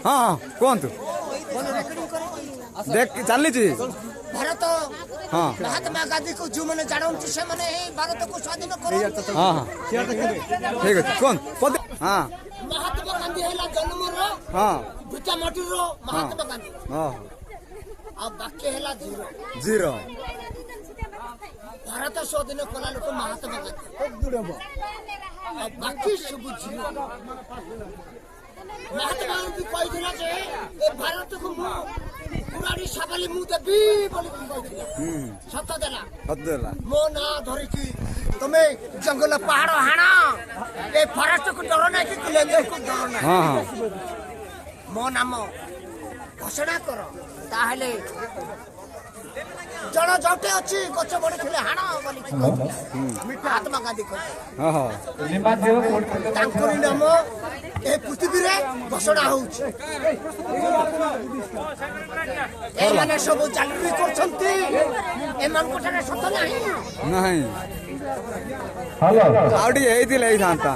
हाँ हाँ कहतु देख चली भारत हाँ महात्मा गांधी को जो मैंने जानते से मैंने भारत को स्वाधीन कर हाँ हाँ ठीक है कौन हाँ महात्मा गांधी है जन्म हाँ भूचा माटी महात्मा गांधी हाँ अब बाकी है जीरो जीरो भारत स्वाधीन कला लोक महात्मा गांधी अब बाकी सब जीरो महात्मा गांधी कही भारत को पुरानी साबाली मु देवी सत देला मो ना धरिकी तुमे जंगल पहाड़ हाणा ए फरेस्ट को डर ना कि लेंगे को डर ना हाँ हाँ मो नाम घोषणा कर ताहले जन जोटे अच्छी गच बड़ी थिले हाणा बोली महात्मा गांधी कही हाँ हाँ तांकरी नाम ए पृथ्वी रे घोषणा होउछ ए माने सब चाकरी करछंती ए मन कोठारे सत नाही नहीं हेलो आउडी एई दिले थांता